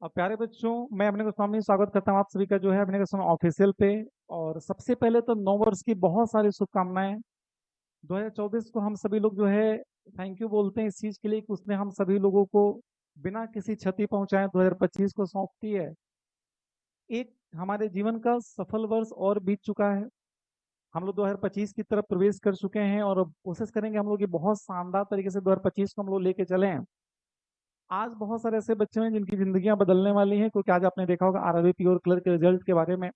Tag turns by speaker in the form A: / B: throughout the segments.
A: और प्यारे बच्चों, मैं अपने गोस्वामी स्वागत करता हूँ आप सभी का जो है अपने गोस्वामी ऑफिशियल पे। और सबसे पहले तो नौ वर्ष की बहुत सारी शुभकामनाएं। 2024 को हम सभी लोग जो है थैंक यू बोलते हैं इस चीज के लिए कि उसने हम सभी लोगों को बिना किसी क्षति पहुंचाए 2025 को सौंपती है। एक हमारे जीवन का सफल वर्ष और बीत चुका है। हम लोग 2025 की तरफ प्रवेश कर चुके हैं और अब कोशिश करेंगे हम लोग ये बहुत शानदार तरीके से 2025 को हम लोग लेके चले हैं। आज बहुत सारे ऐसे बच्चे हैं जिनकी जिंदगियां बदलने वाली हैं, क्योंकि आज आपने देखा होगा आरआरबी और क्लर्क के रिजल्ट के बारे में।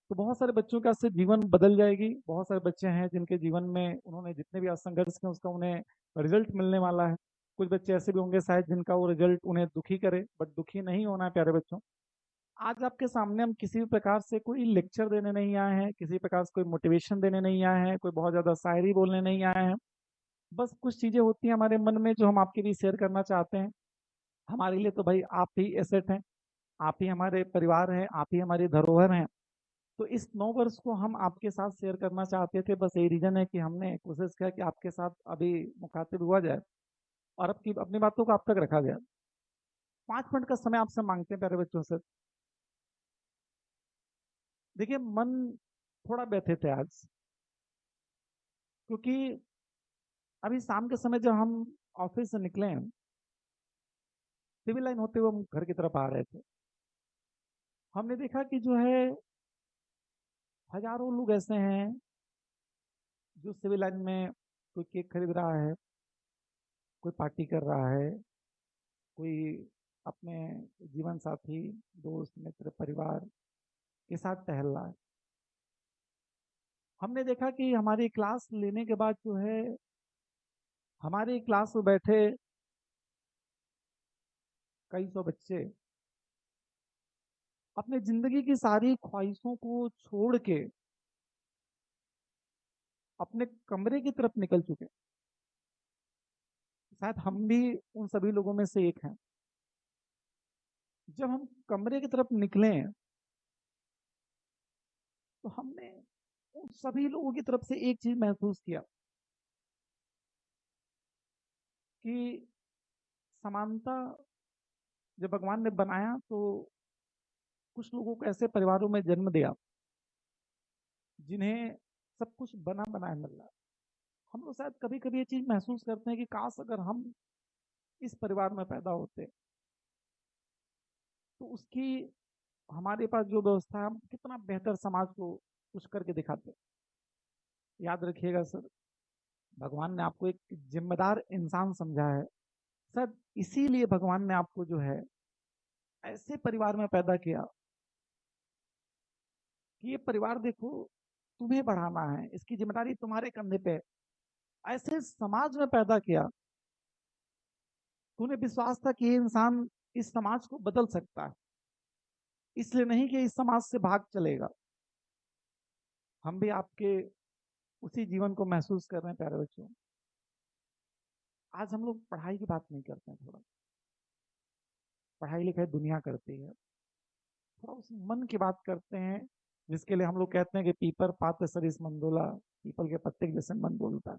A: तो बहुत सारे बच्चों का इससे जीवन बदल जाएगी। बहुत सारे बच्चे हैं जिनके जीवन में उन्होंने जितने भी आज संघर्ष किए उसका उन्हें रिजल्ट मिलने वाला है। कुछ बच्चे ऐसे भी होंगे शायद जिनका वो रिजल्ट उन्हें दुखी करे, बट दुखी नहीं होना है प्यारे बच्चों। आज आपके सामने हम किसी भी प्रकार से कोई लेक्चर देने नहीं आए हैं, किसी प्रकार से कोई मोटिवेशन देने नहीं आए हैं, कोई बहुत ज्यादा शायरी बोलने नहीं आए हैं। बस कुछ चीजें होती हैं हमारे मन में जो हम आपके लिए शेयर करना चाहते हैं। हमारे लिए तो भाई आप ही एसेट हैं, आप ही हमारे परिवार हैं, आप ही हमारी धरोहर हैं। तो इस 9 वर्ष को हम आपके साथ शेयर करना चाहते थे। बस यही रीजन है कि हमने कोशिश किया कि आपके साथ अभी मुखातिब हुआ जाए और आपकी अपनी बातों को आप तक रखा जाए। 5 मिनट का समय आपसे मांगते हैं प्यारे बच्चों से। देखिए, मन थोड़ा व्यथित है आज, क्योंकि अभी शाम के समय जब हम ऑफिस से निकले हैं, सिविल लाइन होते हुए हम घर की तरफ आ रहे थे। हमने देखा कि जो है हजारों लोग ऐसे हैं जो सिविल लाइन में कोई केक खरीद रहा है, कोई पार्टी कर रहा है, कोई अपने जीवन साथी, दोस्त, मित्र, परिवार के साथ टहल रहा है। हमने देखा कि हमारी क्लास लेने के बाद जो है हमारी क्लास में बैठे कई सौ बच्चे अपने जिंदगी की सारी ख्वाहिशों को छोड़ के अपने कमरे की तरफ निकल चुके। शायद हम भी उन सभी लोगों में से एक हैं। जब हम कमरे की तरफ निकले तो हमने उन सभी लोगों की तरफ से एक चीज महसूस किया कि समानता जब भगवान ने बनाया तो कुछ लोगों को ऐसे परिवारों में जन्म दिया जिन्हें सब कुछ बना बनाया मिल रहा है। हम लोग शायद कभी कभी ये चीज महसूस करते हैं कि काश अगर हम इस परिवार में पैदा होते तो उसकी हमारे पास जो व्यवस्था है हम कितना बेहतर समाज को कुछ करके दिखाते। याद रखिएगा सर, भगवान ने आपको एक जिम्मेदार इंसान समझा है। शायद इसीलिए भगवान ने आपको जो है ऐसे परिवार में पैदा किया कि ये परिवार देखो तुम्हें बढ़ाना है, इसकी जिम्मेदारी तुम्हारे कंधे पे है। ऐसे समाज में पैदा किया, तूने विश्वास था कि ये इंसान इस समाज को बदल सकता है, इसलिए नहीं कि इस समाज से भाग चलेगा। हम भी आपके उसी जीवन को महसूस कर रहे हैं प्यारे बच्चों। आज हम लोग पढ़ाई की बात नहीं करते हैं, थोड़ा पढ़ाई लिखाई दुनिया करती है, थोड़ा उस मन की बात करते हैं जिसके लिए हम लोग कहते हैं कि पीपर पात सरिस मन डोला, पीपल के पत्ते के जैसे मन डोलता है।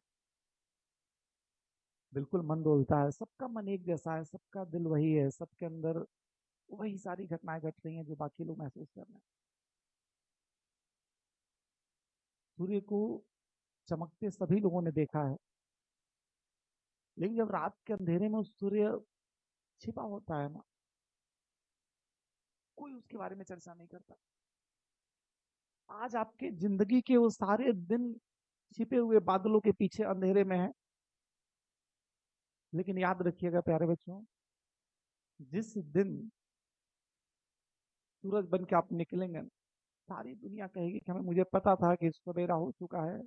A: बिल्कुल मन डोलता है, सबका मन एक जैसा है, सबका दिल वही है, सबके अंदर वही सारी घटनाएं घट रही हैं जो बाकी लोग महसूस कर रहे हैं। सूर्य को चमकते सभी लोगों ने देखा है, लेकिन जब रात के अंधेरे में उस सूर्य छिपा होता है ना, कोई उसके बारे में चर्चा नहीं करता। आज आपके जिंदगी के वो सारे दिन छिपे हुए बादलों के पीछे अंधेरे में है, लेकिन याद रखिएगा प्यारे बच्चों, जिस दिन सूरज बन के आप निकलेंगे, सारी दुनिया कहेगी कि हमें मुझे पता था कि सवेरा हो चुका है,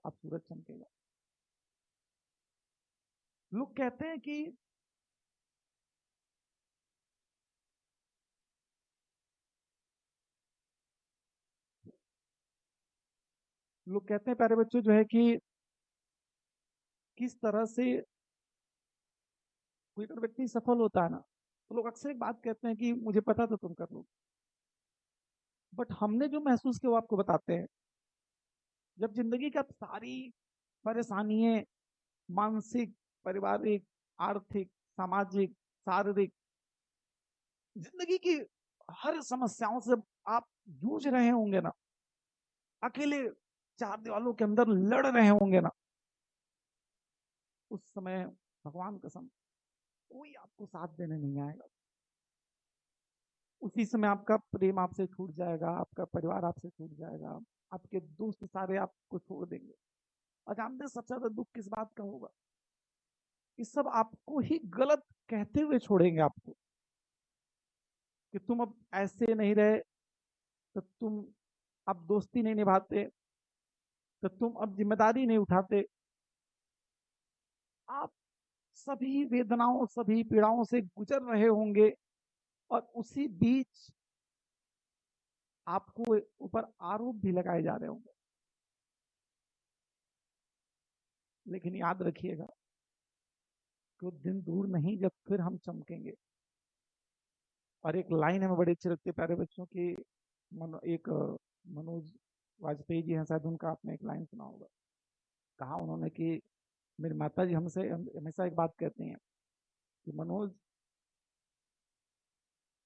A: अब सूरज चमकेगा। लोग कहते हैं कि प्यारे बच्चों जो है कि किस तरह से कोई अगर व्यक्ति सफल होता है ना, तो लोग अक्सर एक बात कहते हैं कि मुझे पता था तुम कर लो। बट हमने जो महसूस किया वो आपको बताते हैं। जब जिंदगी का सारी परेशानियां, मानसिक, पारिवारिक, आर्थिक, सामाजिक, शारीरिक, जिंदगी की हर समस्याओं से आप जूझ रहे होंगे ना, अकेले चार दीवालों के अंदर लड़ रहे होंगे ना, उस समय भगवान कसम कोई आपको साथ देने नहीं आएगा। उसी समय आपका प्रेम आपसे छूट जाएगा, आपका परिवार आपसे छूट जाएगा, आपके दोस्त सारे आपको छोड़ देंगे। और जानते हैं सबसे ज्यादा दुख किस बात का होगा? कि सब आपको ही गलत कहते हुए छोड़ेंगे आपको, कि तुम अब ऐसे नहीं रहे, तो तुम अब दोस्ती नहीं निभाते, तो तुम अब जिम्मेदारी नहीं उठाते। आप सभी वेदनाओं, सभी पीड़ाओं से गुजर रहे होंगे, और उसी बीच आपको ऊपर आरोप भी लगाए जा रहे होंगे। लेकिन याद रखिएगा कि वो दिन दूर नहीं जब फिर हम चमकेंगे। और एक लाइन हमें बड़ी अच्छी लगती है प्यारे बच्चों की, मनोज वाजपेयी जी हैं शायद, उनका आपने एक लाइन सुना होगा। कहा उन्होंने कि मेरी माता जी हमसे हमेशा एक बात कहती हैं कि मनोज,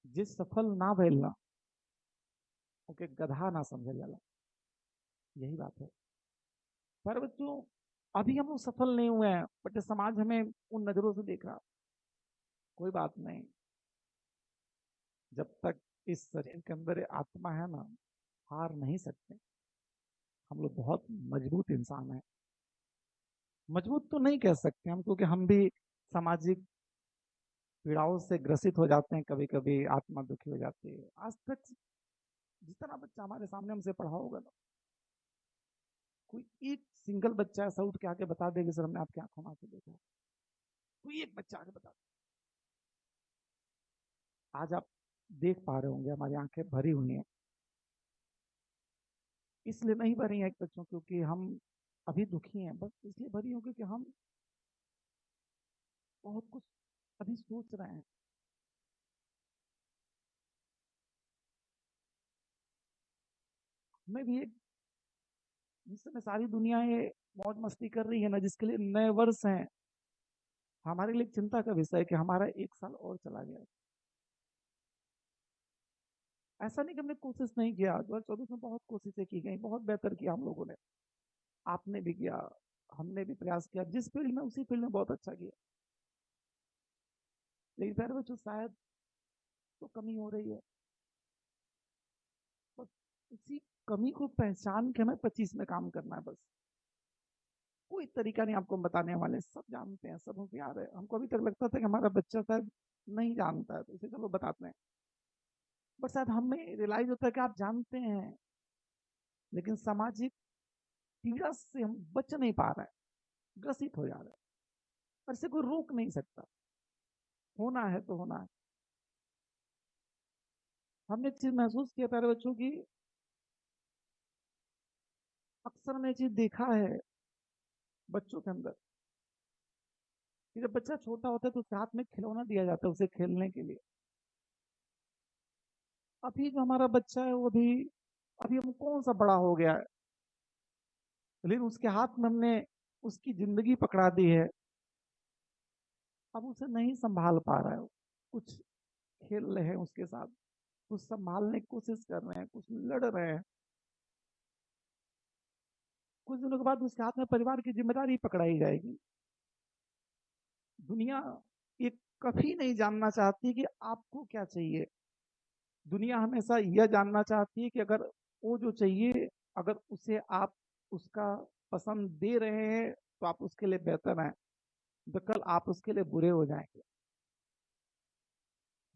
A: जिस सफल ना भइल ओके गधा ना समझे जाला। यही बात है। पर बच्चों, अभी हम लोग सफल नहीं हुए हैं, बट समाज हमें उन नजरों से देख रहा। कोई बात नहीं, जब तक इस शरीर के अंदर ये आत्मा है ना, हार नहीं सकते। हम लोग बहुत मजबूत इंसान हैं। मजबूत तो नहीं कह सकते हम, क्योंकि हम भी सामाजिक पीड़ाओं से ग्रसित हो जाते हैं, कभी कभी आत्मा दुखी हो जाती है। आज तक जितना बच्चा हमारे सामने हमसे पढ़ा होगा ना, कोई एक सिंगल बच्चा ऐसा उठ के आके बता देगा सर हमने आपकी आंखों में आंसू देखा। कोई एक बच्चा आके बता दे। आज आप देख पा रहे होंगे हमारी आंखें भरी हुई हैं। इसलिए नहीं भरी हैं एक बच्चों, क्योंकि हम अभी दुखी हैं, बस इसलिए भरी होंगी कि हम बहुत कुछ अभी सोच रहे हैं। हमें भी एक, जिस समय सारी दुनिया ये मौज मस्ती कर रही है ना, जिसके लिए नए वर्ष हैं, हमारे लिए चिंता का विषय है कि हमारा एक साल और चला गया। ऐसा नहीं कि हमने कोशिश नहीं किया, 2024 में बहुत कोशिशें की गई, बहुत बेहतर किया हम लोगों ने। आपने भी किया, हमने भी प्रयास किया, जिस फील्ड में उसी फील्ड में बहुत अच्छा किया। लेकिन फिर बच्चों शायद तो कमी हो रही है। बस उसी कमी को पहचान के हमें 25 में काम करना है बस। कोई तरीका नहीं आपको हम बताने वाले, सब जानते हैं, सब होशियार है। हमको अभी तक लगता था कि हमारा बच्चा शायद नहीं जानता है, तो इसे चलो बताते हैं। बट शायद हमें रियलाइज होता है कि आप जानते हैं, लेकिन सामाजिक पीड़ा से हम बच नहीं पा रहे हैं, ग्रसित हो जा रहे हैं। और इसे कोई रोक नहीं सकता। होना है तो होना है। हमने एक चीज महसूस किया प्यारे बच्चों की, अक्सर हमने चीज देखा है बच्चों के अंदर, कि जब बच्चा छोटा होता है तो उसके हाथ में खिलौना दिया जाता है उसे खेलने के लिए। अभी जो हमारा बच्चा है वो अभी अभी हम कौन सा बड़ा हो गया है, लेकिन उसके हाथ में हमने उसकी जिंदगी पकड़ा दी है। अब उसे नहीं संभाल पा रहा है। कुछ खेल रहे हैं उसके साथ, कुछ संभालने की कोशिश कर रहे हैं, कुछ लड़ रहे हैं। कुछ दिनों के बाद उसके हाथ में परिवार की जिम्मेदारी पकड़ाई जाएगी। दुनिया ये कभी नहीं जानना चाहती कि आपको क्या चाहिए। दुनिया हमेशा यह जानना चाहती है कि अगर वो जो चाहिए, अगर उसे आप उसका पसंद दे रहे हैं, तो आप उसके लिए बेहतर हैं, तो कल आप उसके लिए बुरे हो जाएंगे।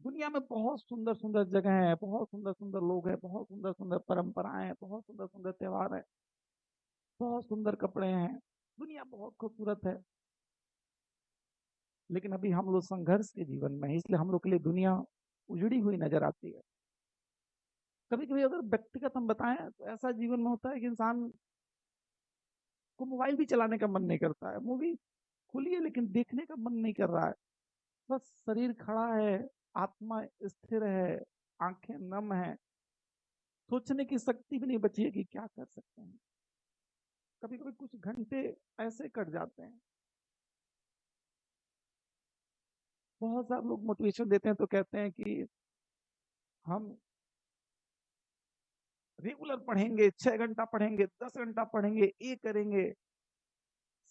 A: दुनिया में बहुत सुंदर सुंदर जगह है, बहुत सुंदर सुंदर लोग हैं, बहुत सुंदर सुंदर परंपराएं हैं, बहुत सुंदर सुंदर त्योहार है, बहुत सुंदर कपड़े हैं। दुनिया बहुत खूबसूरत है। लेकिन अभी हम लोग संघर्ष के जीवन में हैं, इसलिए हम लोग के लिए दुनिया उजड़ी हुई नजर आती है। कभी कभी अगर व्यक्तिगत हम बताएं तो ऐसा जीवन में होता है कि इंसान को मोबाइल भी चलाने का मन नहीं करता है, मूवी खुली है लेकिन देखने का मन नहीं कर रहा है। बस शरीर खड़ा है, आत्मा स्थिर है, आंखें नम है, सोचने की शक्ति भी नहीं बची है कि क्या कर सकते हैं। कभी कभी कुछ घंटे ऐसे कट जाते हैं। बहुत सारे लोग मोटिवेशन देते हैं तो कहते हैं कि हम रेगुलर पढ़ेंगे, 6 घंटा पढ़ेंगे, 10 घंटा पढ़ेंगे, ये करेंगे,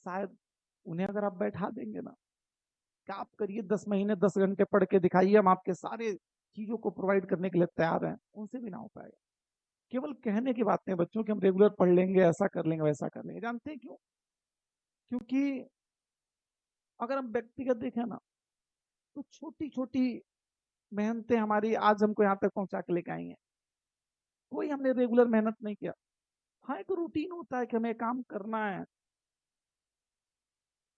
A: शायद उन्हें अगर आप बैठा देंगे ना कि आप करिए 10 महीने 10 घंटे पढ़ के दिखाइए, हम आपके सारे चीजों को प्रोवाइड करने के लिए तैयार हैं, उनसे भी ना हो पाएगा। केवल कहने की बातें हैं बच्चों की, हम रेगुलर पढ़ लेंगे, ऐसा कर लेंगे, वैसा कर लेंगे। जानते हैं क्यों? क्योंकि अगर हम व्यक्तिगत देखें ना, तो छोटी छोटी मेहनतें हमारी आज हमको यहाँ तक पहुंचा के लेके आई हैं। कोई हमने रेगुलर मेहनत नहीं किया। हाँ, एक रूटीन होता है कि हमें काम करना है,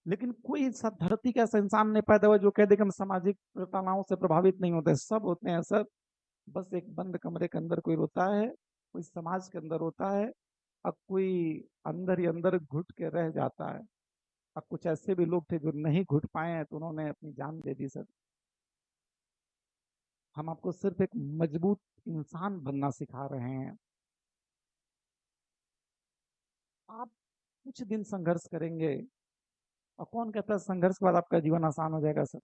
A: लेकिन कोई धरती का ऐसा इंसान नहीं पैदा हुआ जो कह दे कि हम सामाजिक प्रताड़नाओं से प्रभावित नहीं होते। सब होते हैं सर। बस एक बंद कमरे के अंदर कोई रोता है, कोई समाज के अंदर रोता है, और कोई अंदर ही अंदर घुट के रह जाता है। अब कुछ ऐसे भी लोग थे जो नहीं घुट पाए हैं, तो उन्होंने अपनी जान दे दी सर। हम आपको सिर्फ एक मजबूत इंसान बनना सिखा रहे हैं। आप कुछ दिन संघर्ष करेंगे, और कौन कहता है संघर्ष के बाद आपका जीवन आसान हो जाएगा सर?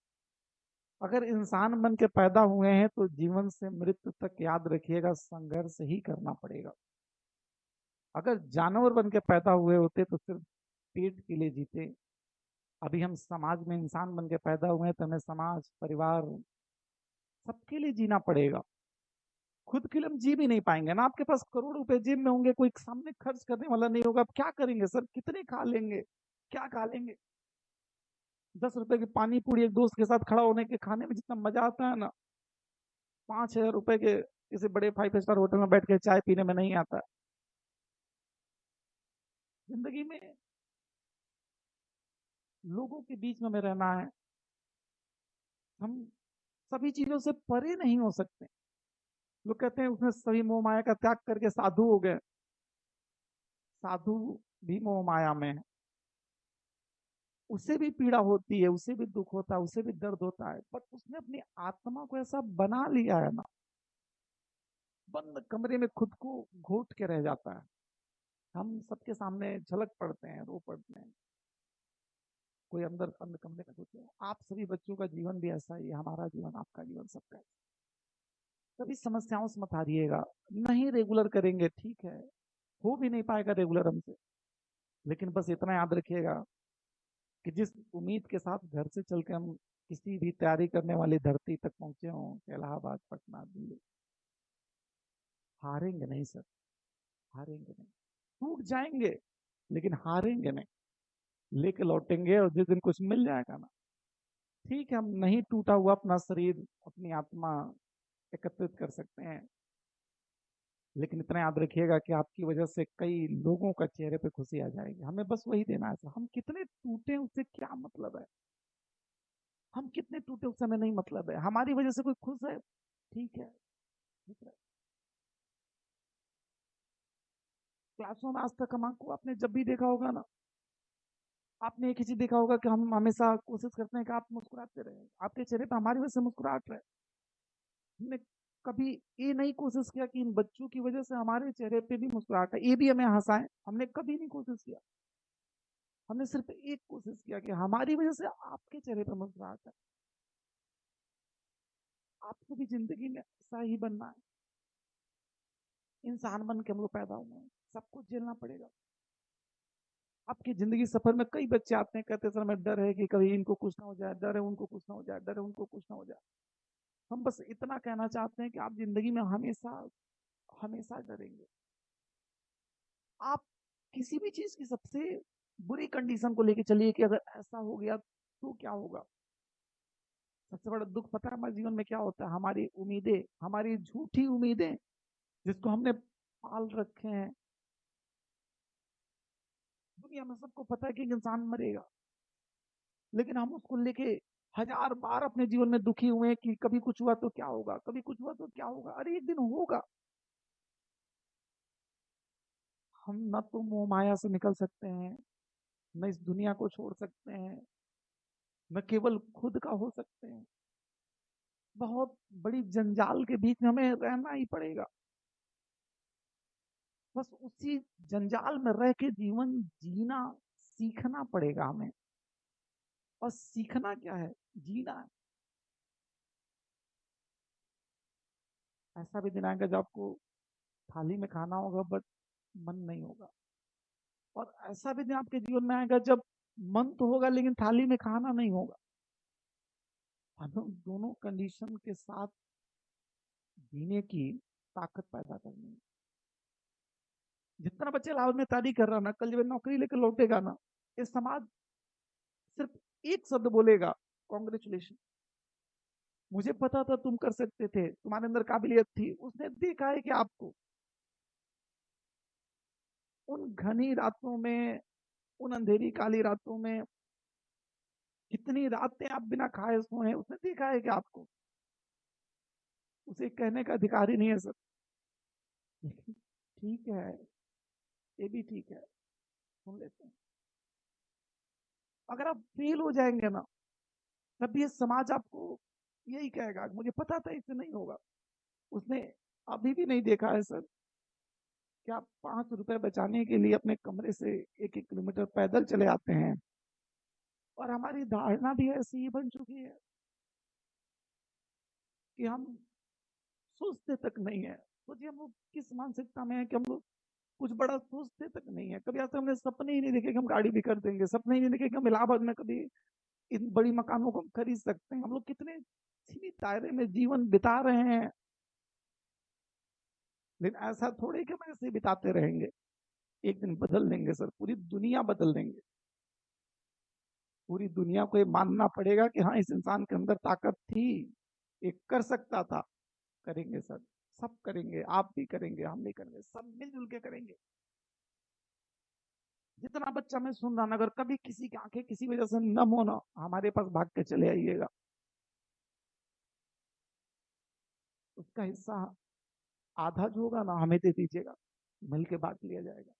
A: अगर इंसान बन के पैदा हुए हैं तो जीवन से मृत्यु तक याद रखिएगा संघर्ष ही करना पड़ेगा। अगर जानवर बन के पैदा हुए होते तो सिर्फ पेट के लिए जीते। अभी हम समाज में इंसान बन के पैदा हुए हैं तो हमें समाज, परिवार, सबके लिए जीना पड़ेगा। खुद के लिए हम जी भी नहीं पाएंगे ना। आपके पास करोड़ रुपए जेब में होंगे, कोई सामने खर्च करने वाला नहीं होगा, आप क्या करेंगे सर? कितने खा लेंगे? क्या खा लेंगे? 10 रुपए की पानी पूरी एक दोस्त के साथ खड़ा होने के खाने में जितना मजा आता है ना, 5,000 रुपए के किसी बड़े 5 स्टार होटल में बैठ के चाय पीने में नहीं आता। जिंदगी में लोगों के बीच में हमें रहना है। हम सभी चीजों से परे नहीं हो सकते। लोग कहते हैं उसने सभी मोह माया का त्याग करके साधु हो गए। साधु भी मोह माया में है। उसे भी पीड़ा होती है, उसे भी दुख होता है, उसे भी दर्द होता है, बट उसने अपनी आत्मा को ऐसा बना लिया है ना, बंद कमरे में खुद को घोट के रह जाता है। हम सबके सामने झलक पड़ते हैं, रो पड़ते हैं। कोई अंदर बंद कमरे में सोचते हैं। आप सभी बच्चों का जीवन भी ऐसा ही है, हमारा जीवन, आपका जीवन, सबका। कभी समस्याओं से मत हारिएगा। नहीं रेगुलर करेंगे ठीक है, हो भी नहीं पाएगा रेगुलर हमसे, लेकिन बस इतना याद रखिएगा कि जिस उम्मीद के साथ घर से चल के हम किसी भी तैयारी करने वाली धरती तक पहुंचे हों, इलाहाबाद, पटना, दिल्ली, हारेंगे नहीं सर। हारेंगे नहीं। टूट जाएंगे, लेकिन हारेंगे नहीं। लेके लौटेंगे, और जिस दिन कुछ मिल जाएगा ना, ठीक है, हम नहीं टूटा हुआ अपना शरीर, अपनी आत्मा एकत्रित कर सकते हैं, लेकिन इतना याद रखिएगा कि आपकी वजह से कई लोगों का चेहरे पे खुशी आ जाएगी। हमें बस वही देना है। हम कितने टूटे उससे क्या मतलब है? हम कितने टूटे उससे हमें नहीं मतलब है। हमारी वजह से कोई खुश है, ठीक है, ठीक है। क्लासों में आज तक हम आपको, आपने जब भी देखा होगा ना, आपने एक ही चीज देखा होगा कि हम हमेशा कोशिश करते हैं कि आप मुस्कुराते रहे, आपके चेहरे पे हमारी वजह से मुस्कुराहट रहे। हमने कभी ये नहीं कोशिश किया कि इन बच्चों की वजह से हमारे चेहरे पे भी मुस्कुराहट है, ये भी हमें हंसाए। हमने कभी नहीं कोशिश किया। हमने सिर्फ एक कोशिश किया कि हमारी वजह से आपके चेहरे पर मुस्कुराहट है। आपको भी जिंदगी में ऐसा ही बनना है। इंसान बन के हम लोग पैदा हुए हैं, सब कुछ झेलना पड़ेगा। आपकी जिंदगी सफर में कई बच्चे आते हैं, कहते हैं सर हमें डर है कि कभी इनको कुछ ना हो जाए, डर है उनको कुछ ना हो जाए, डर है उनको कुछ ना हो जाए। हम बस इतना कहना चाहते हैं कि आप जिंदगी में हमेशा हमेशा डरेंगे। आप किसी भी चीज की सबसे बुरी कंडीशन को लेके चलिए कि अगर ऐसा हो गया तो क्या होगा। सबसे बड़ा दुख पता है हमारे जीवन में क्या होता है? हमारी उम्मीदें, हमारी झूठी उम्मीदें, जिसको हमने पाल रखे हैं। दुनिया में सबको पता है कि इंसान मरेगा, लेकिन हम उसको लेके हजार बार अपने जीवन में दुखी हुए हैं कि कभी कुछ हुआ तो क्या होगा, कभी कुछ हुआ तो क्या होगा। अरे एक दिन होगा। हम न तो मोह माया से निकल सकते हैं, न इस दुनिया को छोड़ सकते हैं, न केवल खुद का हो सकते हैं। बहुत बड़ी जंजाल के बीच में हमें रहना ही पड़ेगा। बस उसी जंजाल में रह के जीवन जीना सीखना पड़ेगा हमें। और सीखना क्या है? जीना है। ऐसा भी दिन आएगा जब आपको थाली में खाना होगा बट मन नहीं होगा। और ऐसा भी दिन आपके जीवन में आएगा जब मन तो होगा लेकिन थाली में खाना नहीं होगा। हमें दोनों कंडीशन के साथ जीने की ताकत पैदा करनी है। जितना बच्चे लालमेतारी कर रहा ना, कल जब नौकरी लेकर लौटेगा ना, ये समाज सिर्फ एक शब्द बोलेगा, कॉन्ग्रेचुलेशन। मुझे पता था तुम कर सकते थे, तुम्हारे अंदर काबिलियत थी। उसने देखा है कि आपको उन घनी रातों में, उन अंधेरी काली रातों में कितनी रातें आप बिना खाए सोए, उसने देखा है कि आपको। उसे कहने का अधिकार ही नहीं है सर। लेकिन ठीक है, ये भी ठीक है, सुन लेते हैं। अगर आप फेल हो जाएंगे ना, तब ये समाज आपको यही कहेगा, मुझे पता था इससे नहीं होगा। उसने अभी भी नहीं देखा है सर कि आप 5 रुपए बचाने के लिए अपने कमरे से 1-1 किलोमीटर पैदल चले आते हैं। और हमारी धारणा भी ऐसी ही बन चुकी है कि हम सोचते तक नहीं है। सोचिए हम लोग किस मानसिकता में है कि हम लोग कुछ बड़ा सोचते तक नहीं है। कभी ऐसा हमने सपने ही नहीं देखे कि हम गाड़ी भी कर देंगे, सपने ही नहीं देखे कि हम इलाहाबाद में कभी इन बड़ी मकानों को हम खरीद सकते हैं। हम लोग कितने सीमित दायरे में जीवन बिता रहे हैं। लेकिन ऐसा थोड़े कि हम ऐसे बिताते रहेंगे, एक दिन बदल देंगे सर, पूरी दुनिया बदल देंगे। पूरी दुनिया को ये मानना पड़ेगा कि हाँ, इस इंसान के अंदर ताकत थी, एक कर सकता था। करेंगे सर, सब करेंगे, आप भी करेंगे, हम भी करेंगे, सब मिलजुल के करेंगे। जितना बच्चा मैं सुन रहा ना, अगर कभी किसी की आंखें किसी वजह से नम हो ना, हमारे पास भाग के चले आइएगा। उसका हिस्सा आधा जो होगा ना, हमें दे दीजिएगा, मिल के बांट लिया जाएगा।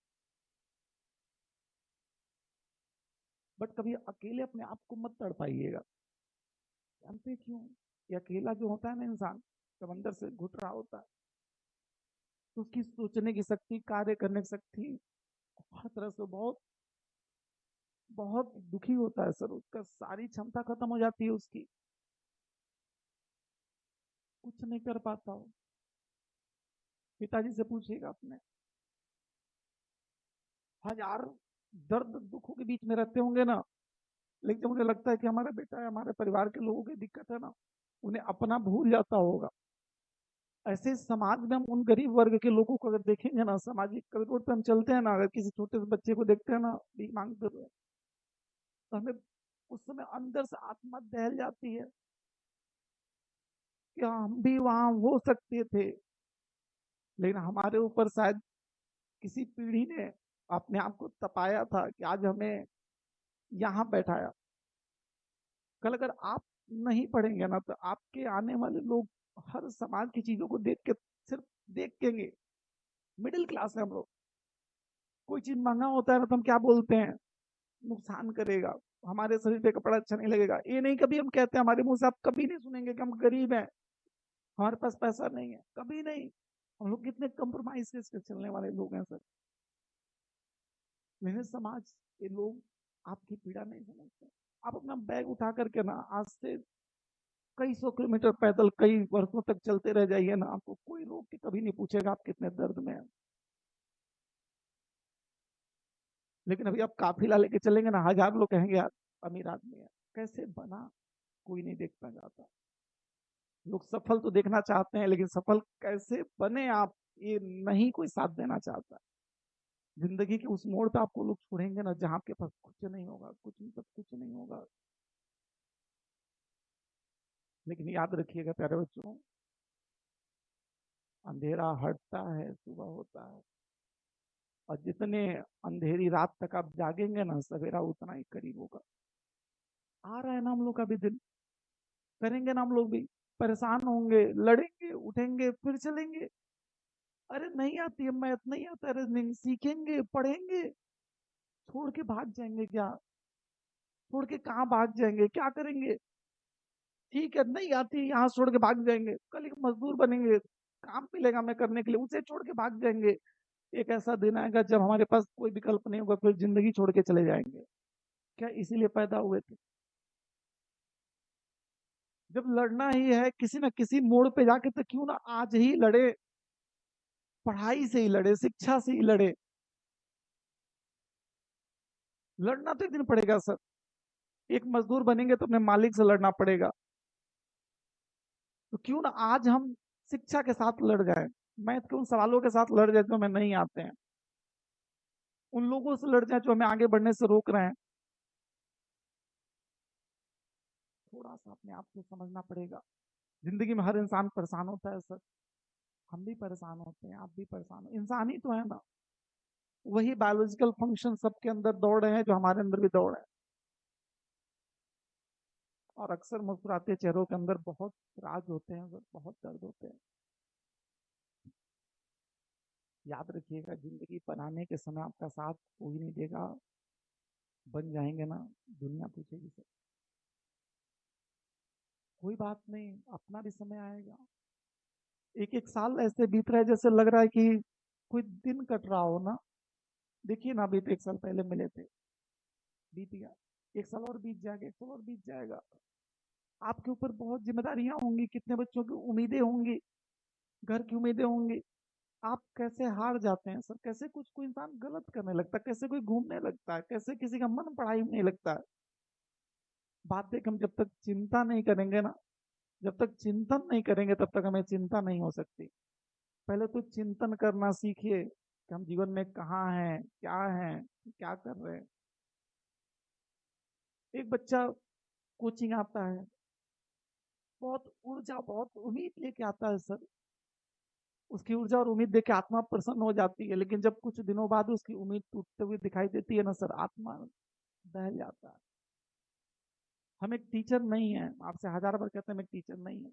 A: बट कभी अकेले अपने आप को मत तड़ पाइएगा। जानते क्यों? ये अकेला जो होता है ना इंसान, जब अंदर से घुट रहा होता है, तो उसकी सोचने की शक्ति, कार्य करने की शक्ति हर तरह से बहुत बहुत दुखी होता है सर। उसका सारी क्षमता खत्म हो जाती है उसकी, कुछ नहीं कर पाता हो। पिताजी से पूछिएगा अपने, हजार दर्द दुखों के बीच में रहते होंगे ना, लेकिन जब मुझे लगता है कि हमारा बेटा है, हमारे परिवार के लोगों की दिक्कत है ना, उन्हें अपना भूल जाता होगा। ऐसे समाज में हम उन गरीब वर्ग के लोगों को अगर देखेंगे ना, सामाजिक रोड पे हम चलते हैं ना, अगर किसी छोटे से बच्चे को देखते हैं ना भीख मांगते हुए, तो हमें उस समय अंदर से आत्मा दहल जाती है कि हम भी वहां हो सकते थे। लेकिन हमारे ऊपर शायद किसी पीढ़ी ने अपने आप को तपाया था कि आज हमें यहाँ बैठाया। कल अगर आप नहीं पढ़ेंगे ना, तो आपके आने वाले लोग हर समाज की चीजों को देख के सिर्फ देखेंगे। मिडिल क्लास है हम लोग। कोई चीज महंगा होता है ना, तो हम क्या बोलते हैं, नुकसान करेगा, हमारे शरीर पे कपड़ा अच्छा नहीं लगेगा। ये नहीं कभी हम कहते हैं, हमारे मुंह से आप कभी नहीं सुनेंगे कि हम गरीब हैं, हमारे पास पैसा नहीं है, कभी नहीं। हम लोग कितने कंप्रोमाइज के चलने वाले लोग हैं सर। लेकिन समाज के लोग आपकी पीड़ा नहीं समझते। आप अपना बैग उठा करके ना, आज से कई 100 किलोमीटर पैदल कई वर्षों तक चलते रह जाइए ना, आपको कोई रोक के कभी नहीं पूछेगा आप कितने दर्द में हैं। लेकिन अभी आप काफिला लेके चलेंगे ना, हजार लोग कहेंगे यार अमीर आदमी है। कैसे बना, कोई नहीं देखना चाहता। लोग सफल तो देखना चाहते हैं, लेकिन सफल कैसे बने आप, ये नहीं कोई साथ देना चाहता। जिंदगी के उस मोड़ पे आपको लोग छोड़ेंगे ना, जहां आपके पास कुछ नहीं होगा, कुछ मतलब कुछ नहीं होगा। लेकिन याद रखिएगा प्यारे बच्चों, अंधेरा हटता है, सुबह होता है। और जितने अंधेरी रात तक आप जागेंगे ना, सवेरा उतना ही करीब होगा। आ रहा है ना हम लोग का भी दिन, करेंगे ना हम लोग भी, परेशान होंगे, लड़ेंगे, उठेंगे, फिर चलेंगे। अरे नहीं आती है मैथ, नहीं आता रीजनिंग, सीखेंगे, पढ़ेंगे। छोड़ के भाग जाएंगे क्या? छोड़ के कहाँ भाग जाएंगे, क्या करेंगे? ठीक है, नहीं आती, यहाँ छोड़ के भाग जाएंगे, कल एक मजदूर बनेंगे, काम मिलेगा हमें करने के लिए, उसे छोड़ के भाग जाएंगे। एक ऐसा दिन आएगा जब हमारे पास कोई विकल्प नहीं होगा, फिर जिंदगी छोड़ के चले जाएंगे। क्या इसीलिए पैदा हुए थे? जब लड़ना ही है किसी ना किसी मोड़ पे जाके, तो क्यों ना आज ही लड़े, पढ़ाई से ही लड़े, शिक्षा से ही लड़े। लड़ना तो एक दिन पड़ेगा सर। एक मजदूर बनेंगे तो अपने मालिक से लड़ना पड़ेगा। तो क्यों ना आज हम शिक्षा के साथ लड़ जाए, मैथ के उन सवालों के साथ लड़ जाए जो हमें नहीं आते हैं, उन लोगों से लड़ जाए जो हमें आगे बढ़ने से रोक रहे हैं। थोड़ा सा अपने आप को समझना पड़ेगा। जिंदगी में हर इंसान परेशान होता है सर। हम भी परेशान होते हैं, आप भी परेशान हो, इंसान ही तो है ना। वही बायोलॉजिकल फंक्शन सबके अंदर दौड़ रहे हैं जो हमारे अंदर भी दौड़ रहे हैं। और अक्सर मुस्कुराते चेहरों के अंदर बहुत राज होते हैं सर, बहुत दर्द होते हैं। याद रखिएगा, जिंदगी बनाने के समय आपका साथ कोई नहीं देगा। बन जाएंगे ना, दुनिया पूछेगी सर। कोई बात नहीं, अपना भी समय आएगा। एक एक साल ऐसे बीत रहा है जैसे लग रहा है कि कोई दिन कट रहा हो ना। देखिए ना, अभी तो एक साल पहले मिले थे, बीत गया। एक साल और बीत जाएगा, एक साल और बीत जाएगा। आपके ऊपर बहुत जिम्मेदारियां होंगी, कितने बच्चों की उम्मीदें होंगी, घर की उम्मीदें होंगी। आप कैसे हार जाते हैं सर, कैसे कुछ कोई इंसान गलत करने लगता है, कैसे कोई घूमने लगता है, कैसे किसी का मन पढ़ाई में नहीं लगता है। बात देख, हम जब तक चिंता नहीं करेंगे ना, जब तक चिंतन नहीं करेंगे तब तक हमें चिंता नहीं हो सकती। पहले तो चिंतन करना सीखिए कि हम जीवन में कहाँ हैं, क्या हैं, क्या कर रहे हैं। एक बच्चा कोचिंग आता है, बहुत ऊर्जा, बहुत उम्मीद लेके आता है सर। उसकी ऊर्जा और उम्मीद देख के आत्मा प्रसन्न हो जाती है, लेकिन जब कुछ दिनों बाद उसकी उम्मीद टूटते हुए दिखाई देती है ना सर, आत्मा बह जाता है। हम एक टीचर नहीं है, आपसे हजार बार कहते हैं हम एक टीचर नहीं है।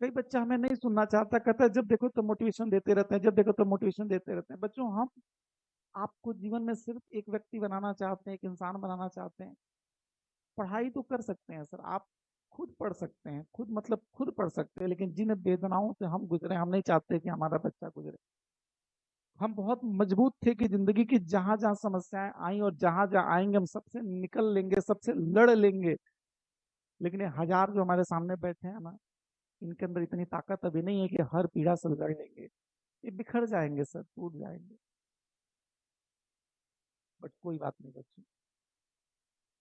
A: कई बच्चा हमें नहीं सुनना चाहता, कहता है जब देखो तो मोटिवेशन देते रहते हैं, जब देखो तो मोटिवेशन देते रहते हैं। बच्चों, हम आपको जीवन में सिर्फ एक व्यक्ति बनाना चाहते हैं, एक इंसान बनाना चाहते हैं। पढ़ाई तो कर सकते हैं सर आप, खुद पढ़ सकते हैं, खुद मतलब खुद पढ़ सकते हैं, लेकिन जिन वेदनाओं से हम गुजरे, हम नहीं चाहते कि हमारा बच्चा गुजरे। हम बहुत मजबूत थे कि जिंदगी की जहां जहां समस्याएं आई और जहां जहां आएंगे हम सबसे निकल लेंगे, सबसे लड़ लेंगे। लेकिन ये हजार जो हमारे सामने बैठे हैं ना, इनके अंदर इतनी ताकत अभी नहीं है कि हर पीड़ा से लड़ लेंगे। ये बिखर जाएंगे सर, टूट जाएंगे। बट कोई बात नहीं बच्चों,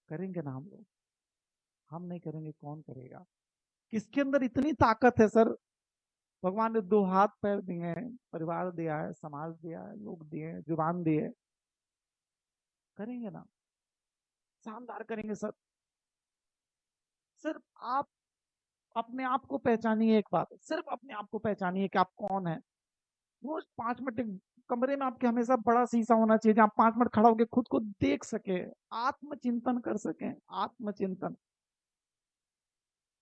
A: करेंगे ना हम लोग। हम नहीं करेंगे कौन करेगा? किसके अंदर इतनी ताकत है सर? भगवान ने दो हाथ पैर दिए हैं, परिवार दिया है, समाज दिया है, लोग दिए हैं, जुबान दी है। करेंगे ना, शानदार करेंगे सर। सिर्फ आप अपने आप को पहचानिए। एक बात, सिर्फ अपने आप को पहचानिए कि आप कौन है। रोज 5 मिनट कमरे में आपके हमेशा बड़ा शीशा होना चाहिए, जहां 5 मिनट खड़ा होकर खुद को देख सके, आत्मचिंतन कर सके। आत्मचिंतन।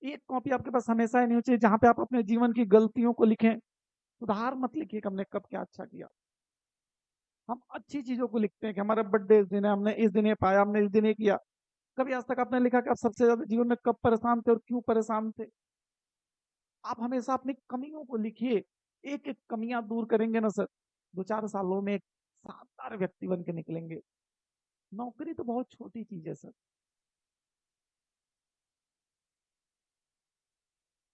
A: एक कॉपी आपके पास हमेशा ही नहीं होनी चाहिए जहां पे आप अपने जीवन की गलतियों को लिखें। सुधार मत लिखिए कि हमने कब क्या अच्छा किया। हम अच्छी चीजों को लिखते हैं कि हमारा बर्थडे इस दिन है, हमने इस दिन ये पाया, हमने इस दिन ये किया। कभी आज तक आपने लिखा कि आप सबसे ज्यादा जीवन में कब परेशान थे और क्यों परेशान थे? आप हमेशा अपनी कमियों को लिखिए। एक एक कमियां दूर करेंगे ना सर, 2-4 सालों में एक शानदार व्यक्ति बन के निकलेंगे। नौकरी तो बहुत छोटी चीज है सर।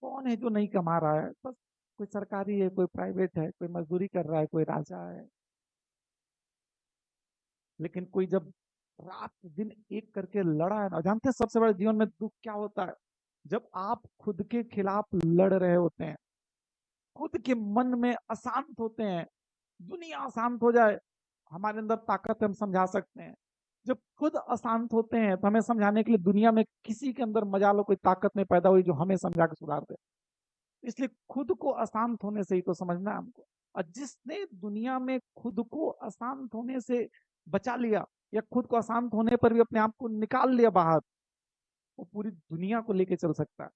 A: कौन है जो नहीं कमा रहा है? बस कोई सरकारी है, कोई प्राइवेट है, कोई मजदूरी कर रहा है, कोई राजा है। लेकिन कोई जब रात दिन एक करके लड़ा है ना, जानते हैं सबसे बड़ा जीवन में दुख क्या होता है? जब आप खुद के खिलाफ लड़ रहे होते हैं, खुद के मन में अशांत होते हैं। दुनिया अशांत हो जाए, हमारे अंदर ताकत है, हम समझा सकते हैं। जब खुद अशांत होते हैं तो हमें समझाने के लिए दुनिया में किसी के अंदर मजालो कोई ताकत नहीं पैदा हुई जो हमें समझा के सुधार दे। इसलिए खुद को अशांत होने से ही तो समझना है हमको। और जिसने दुनिया में खुद को अशांत होने से बचा लिया, या खुद को अशांत होने पर भी अपने आप को निकाल लिया बाहर, वो पूरी दुनिया को लेके चल सकता है।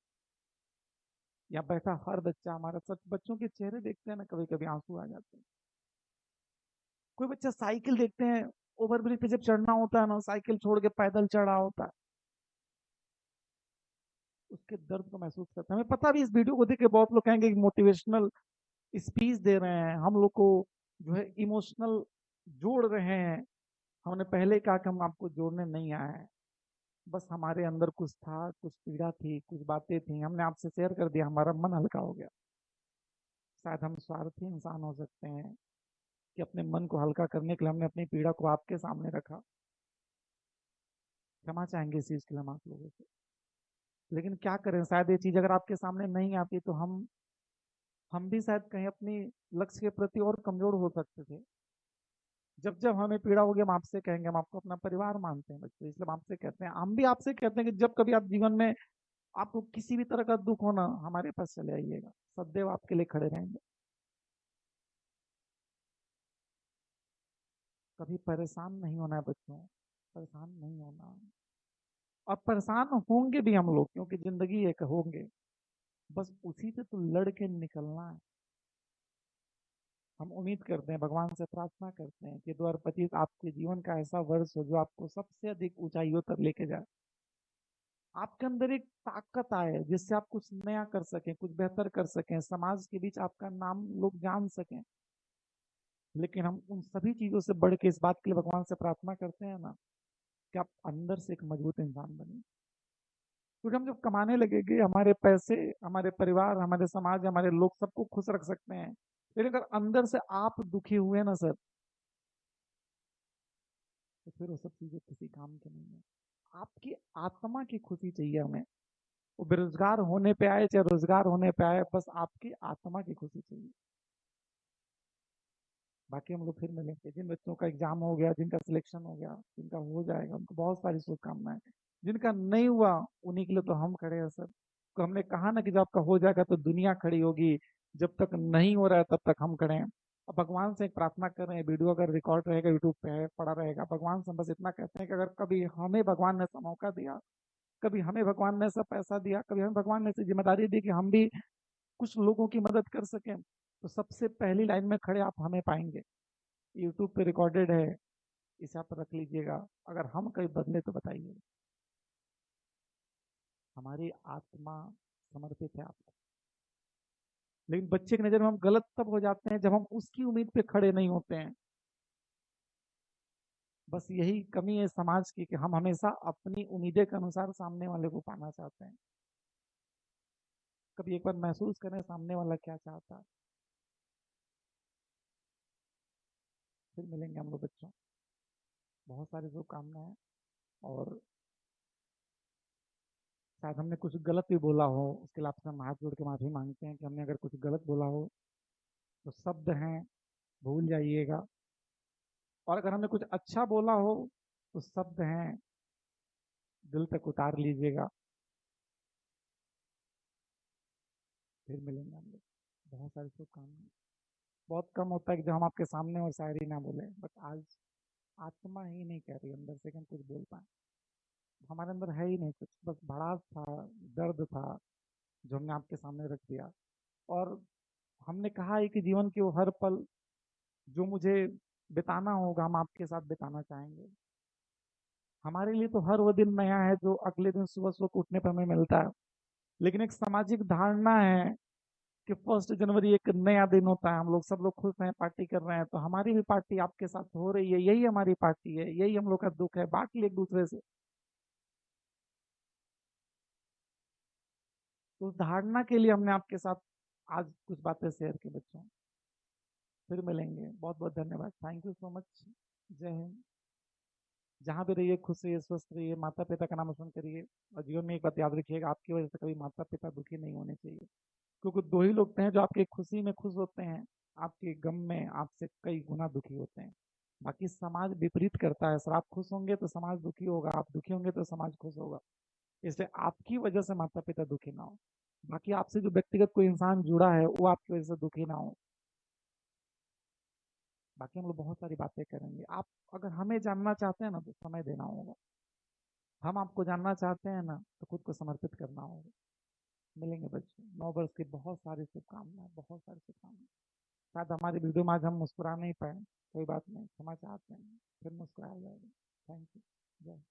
A: यहाँ बैठा हर बच्चा हमारा, सच बच्चों के चेहरे देखते हैं ना, कभी कभी आंसू आ जाते हैं। कोई बच्चा साइकिल देखते हैं, ओवरब्रिज पे जब चढ़ना होता है ना, साइकिल छोड़ के पैदल चढ़ा होता है, उसके दर्द को महसूस करता है। हमें पता भी, इस वीडियो को देख के बहुत लोग कहेंगे कि मोटिवेशनल स्पीच दे रहे हैं, हम लोग को जो है इमोशनल जोड़ रहे हैं। हमने पहले कहा कि हम आपको जोड़ने नहीं आए हैं। बस हमारे अंदर कुछ था, कुछ पीड़ा थी, कुछ बातें थी, हमने आपसे शेयर कर दिया, हमारा मन हल्का हो गया। शायद हम स्वार्थी इंसान हो सकते हैं कि अपने मन को हल्का करने के लिए हमने अपनी पीड़ा को आपके सामने रखा। क्षमा चाहेंगे इस चीज के लिए हम आप लोगों से। लेकिन क्या करें, शायद ये चीज अगर आपके सामने नहीं आती तो हम भी शायद कहीं अपनी लक्ष्य के प्रति और कमजोर हो सकते थे। जब जब हमें पीड़ा होगी हम आपसे कहेंगे, हम आपको अपना परिवार मानते हैं बच्चों, इसलिए हम आपसे कहते हैं, हम भी आपसे कहते हैं कि जब कभी आप जीवन में आपको किसी भी तरह का दुख होना, हमारे पास चले आइएगा, सदैव आपके लिए खड़े रहेंगे। कभी परेशान नहीं होना है बच्चों, परेशान नहीं होना। और परेशान होंगे भी हम लोग, क्योंकि जिंदगी एक होंगे, बस उसी से तो लड़ के निकलना है। हम उम्मीद करते हैं, भगवान से प्रार्थना करते हैं कि 2025 आपके जीवन का ऐसा वर्ष हो जो आपको सबसे अधिक ऊंचाइयों तक लेके जाए। आपके अंदर एक ताकत आए जिससे आप कुछ नया कर सकें, कुछ बेहतर कर सकें, समाज के बीच आपका नाम लोग जान सकें। लेकिन हम उन सभी चीजों से बढ़ के इस बात के लिए भगवान से प्रार्थना करते हैं ना, कि आप अंदर से एक मजबूत इंसान बनिए। क्योंकि हम जब कमाने लगेंगे, हमारे पैसे, हमारे परिवार, हमारे समाज, हमारे लोग सबको खुश रख सकते हैं। लेकिन अगर अंदर से आप दुखी हुए ना सर, तो फिर वो सब चीजें किसी काम की नहीं है। आपकी आत्मा की खुशी चाहिए हमें। वो बेरोजगार होने पे आए चाहे रोजगार होने पे आए, बस आपकी आत्मा की खुशी चाहिए। बाकी हम लोग फिर मिलेंगे। जिन बच्चों का एग्जाम हो गया, जिनका सिलेक्शन हो गया, जिनका हो जाएगा, उनको बहुत सारी शुभकामनाएं। जिनका नहीं हुआ, उन्हीं के लिए तो हम खड़े हैं सर। तो हमने कहा ना कि जब आपका हो जाएगा तो दुनिया खड़ी होगी, जब तक नहीं हो रहा है तब तक हम खड़े हैं। अब भगवान से एक प्रार्थना कर रहे हैं, वीडियो अगर रिकॉर्ड रहेगा, यूट्यूब पे है, पड़ा रहेगा, भगवान से हम बस इतना कहते हैं कि अगर कभी हमें भगवान ने ऐसा मौका दिया, कभी हमें भगवान ने ऐसा पैसा दिया, कभी हमें भगवान ने ऐसी जिम्मेदारी दी कि हम भी कुछ लोगों की मदद कर सकें, तो सबसे पहली लाइन में खड़े आप हमें पाएंगे। यूट्यूब पे रिकॉर्डेड है, इसे आप रख लीजिएगा। अगर हम कहीं बदले तो बताइए। हमारी आत्मा समर्पित है आपको। लेकिन बच्चे की नजर में हम गलत तब हो जाते हैं जब हम उसकी उम्मीद पे खड़े नहीं होते हैं। बस यही कमी है समाज की, कि हम हमेशा अपनी उम्मीदें के अनुसार सामने वाले को पाना चाहते हैं। कभी एक बार महसूस करें सामने वाला क्या चाहता है। फिर मिलेंगे हम लोग बच्चों। बहुत सारी शुभकामनाएं। और शायद हमने कुछ गलत भी बोला हो, उसके लिए आपसे हम हाथ जोड़ के माफी मांगते हैं कि हमने अगर कुछ गलत बोला हो तो शब्द हैं, भूल जाइएगा। और अगर हमने कुछ अच्छा बोला हो तो शब्द हैं, दिल तक उतार लीजिएगा। फिर मिलेंगे हम लोग। बहुत सारी शुभकामनाएं। बहुत कम होता है कि जब हम आपके सामने और शायरी ना बोले, बट आज आत्मा ही नहीं कह रही अंदर से कि हम कुछ बोल पाए। हमारे अंदर है ही नहीं कुछ, बस भड़ास था, दर्द था, जो हमने आपके सामने रख दिया। और हमने कहा है कि जीवन के वो हर पल जो मुझे बिताना होगा, हम आपके साथ बिताना चाहेंगे। हमारे लिए तो हर वो दिन नया है जो अगले दिन सुबह सुबह को उठने पर हमें मिलता है। लेकिन एक सामाजिक धारणा है कि 1 जनवरी एक नया दिन होता है, हम लोग सब लोग खुश हैं, पार्टी कर रहे हैं, तो हमारी भी पार्टी आपके साथ हो रही है, यही हमारी पार्टी है, यही हम लोग का दुख है, बाकी एक दूसरे से। तो उस धारणा के लिए हमने आपके साथ आज कुछ बातें शेयर की बच्चों। फिर मिलेंगे। बहुत बहुत धन्यवाद। Thank you so much. जय हिंद। जहाँ भी रहिए खुश रहिए, स्वस्थ रहिए, माता पिता का नाम रोशन करिए। और जीवन में एक बात याद रखिएगा, आपकी वजह से कभी माता पिता दुखी नहीं होने चाहिए। क्योंकि दो ही लोग हैं जो आपकी खुशी में खुश होते हैं, आपके गम में आपसे कई गुना दुखी होते हैं। बाकी समाज विपरीत करता है सर, आप खुश होंगे तो समाज दुखी होगा, आप दुखी होंगे तो समाज खुश होगा। इसलिए आपकी वजह से माता पिता दुखी ना हो। बाकी आपसे जो व्यक्तिगत कोई इंसान जुड़ा है वो आपकी वजह से दुखी ना हो। बाकी हम लोग बहुत सारी बातें करेंगे। आप अगर हमें जानना चाहते हैं ना तो समय देना होगा। हम आपको जानना चाहते हैं ना तो खुद को समर्पित करना होगा। मिलेंगे बच्चों। 9 वर्ष की बहुत सारी शुभकामनाएं, बहुत सारी शुभकामनाएं। शायद हमारी वीडियो में आज हम मुस्कुरा नहीं पाए, कोई बात नहीं, क्षमा चाहते हैं, फिर मुस्कुराया जाएगा। Thank you. जय।